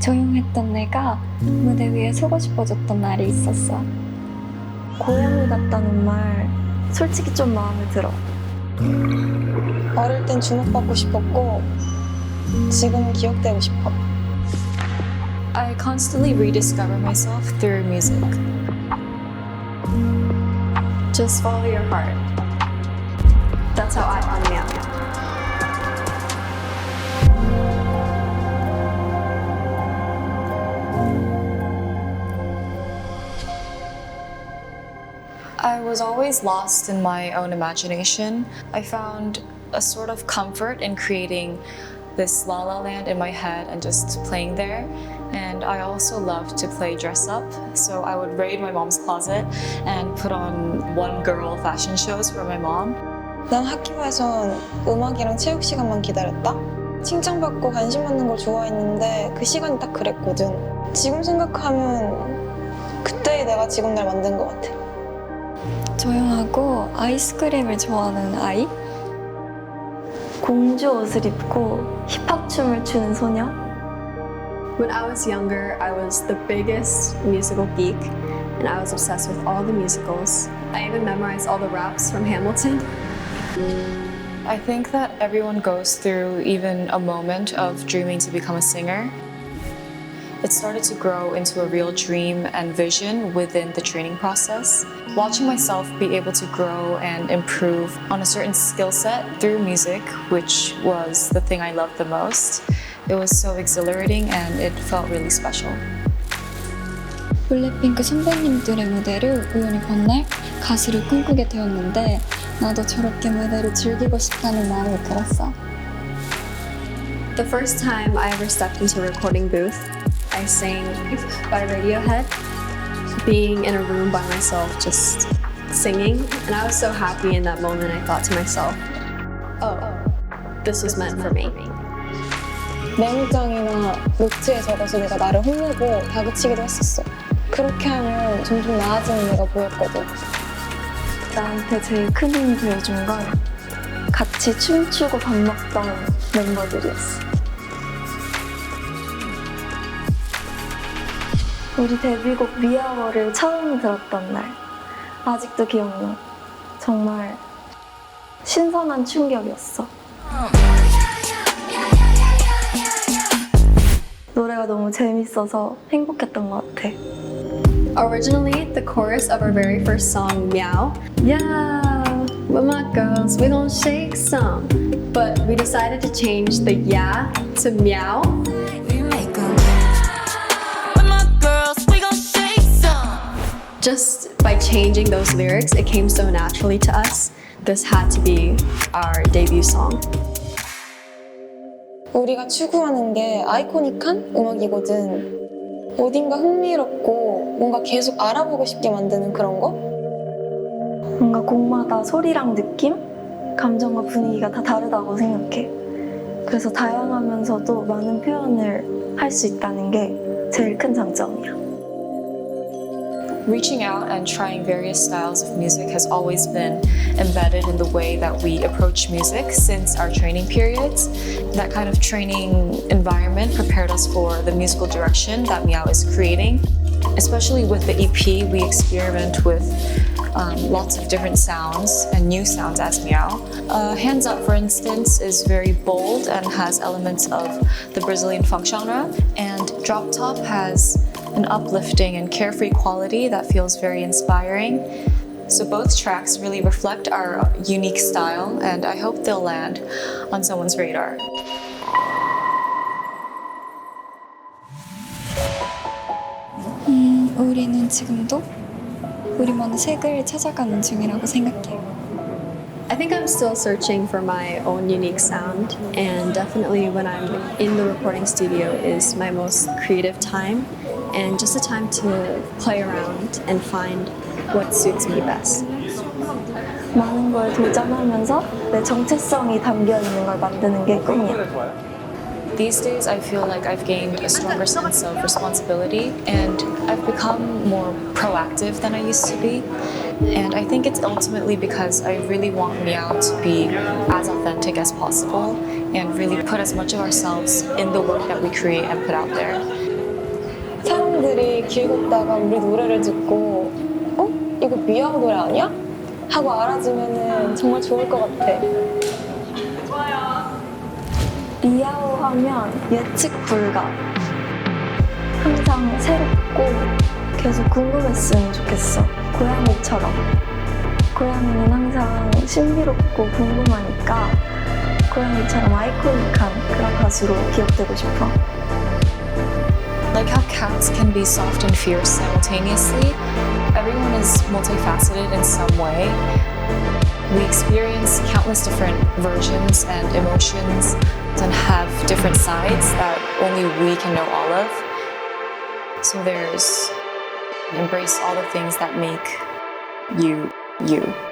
조용했던 내가 무대 위에 서고 싶어졌던 날이 있었어. 고양이 같다는 말 솔직히 좀 마음에 들어. 어릴 땐 주목받고 싶었고 지금은 기억되고 싶어. I constantly rediscover myself through music. Just follow your heart. That's how I found Meow. I was always lost in my own imagination. I found a sort of comfort in creating this La La Land in my head and just playing there. And I also loved to play dress up, so I would raid my mom's closet and put on one girl fashion shows for my mom. 난 학교에선 음악이랑 체육 시간만 기다렸다? 칭찬받고 관심 받는 걸 좋아했는데 그 시간이 딱 그랬거든. 지금 생각하면 그때의 내가 지금 날 만든 것 같아. 조용하고 아이스크림을 좋아하는 아이? 공주 옷을 입고 힙합 춤을 추는 소녀? When I was younger, I was the biggest musical geek, and I was obsessed with all the musicals. I even memorized all the raps from Hamilton. I think that everyone goes through even a moment of dreaming to become a singer. It started to grow into a real dream and vision within the training process. Watching myself be able to grow and improve on a certain skill set through music, which was the thing I loved the most, it was so exhilarating and it felt really special. 블랙핑크 선배님들의 무대를 우연히 본 날 가수를 꿈꾸게 되었는데 나도 저렇게 무대를 즐기고 싶다는 마음이 들었어. The first time I ever stepped into a recording booth, I sang by Radiohead, being in a room by myself, just singing. And I was so happy in that moment, I thought to myself, oh, this was meant for me. 메모장이나 노트에 적어서 내가 나를 혼내고 다그치기도 했었어. 그렇게 하면 점점 나아지는 내가 보였거든. 나한테 제일 큰 힘이 되어준 건 같이 춤추고 밥 먹던 멤버들이었어. 우리 데뷔곡 미아워를 처음 들었던 날 아직도 기억나. 정말 신선한 충격이었어. 노래가 너무 재밌어서 행복했던 것 같아. Originally, the chorus of our very first song, Meow, yeah, with my girls, we gon' shake some. But we decided to change the yeah to meow. Just by changing those lyrics, it came so naturally to us. This had to be our debut song. 우리가 추구하는 게 아이코닉한 음악이거든. 어딘가 흥미롭고 뭔가 계속 알아보고 싶게 만드는 그런 거? 뭔가 곡마다 소리랑 느낌, 감정과 분위기가 다 다르다고 생각해. 그래서 다양하면서도 많은 표현을 할 수 있다는 게 제일 큰 장점이야. Reaching out and trying various styles of music has always been embedded in the way that we approach music since our training periods. That kind of training environment prepared us for the musical direction that Meow is creating. Especially with the EP, we experiment with lots of different sounds and new sounds as Meow. Hands Up, for instance, is very bold and has elements of the Brazilian funk genre, and Drop Top has an uplifting and carefree quality that feels very inspiring. So both tracks really reflect our unique style, and I hope they'll land on someone's radar. 우리는 지금도 우리만의 색을 찾아가는 중이라고 생각해. I think I'm still searching for my own unique sound, and definitely when I'm in the recording studio is my most creative time and just a time to play around and find what suits me best. 많은 걸 도전하면서 내 정체성이 담겨 있는 걸 만드는 게 꿈이야. These days, I feel like I've gained a stronger sense of responsibility and I've become more proactive than I used to be. And I think it's ultimately because I really want Meow to be as authentic as possible and really put as much of ourselves in the work that we create and put out there. 사람들이 길 걷다가 우리 노래를 듣고 어? 이거 미아오 노래 아니야? 하고 알아주면은 정말 좋을 것 같아. 미아오 하면 예측 불가. 항상 새롭고 계속 궁금했으면 좋겠어. 고양이처럼. 고양이는 항상 신비롭고 궁금하니까 고양이처럼 아이코닉한 그런 가수로 기억되고 싶어. Like how cats can be soft and fierce simultaneously, everyone is multifaceted in some way. We experience countless different versions and emotions and have different sides that only we can know all of. So there's embrace all the things that make you, you.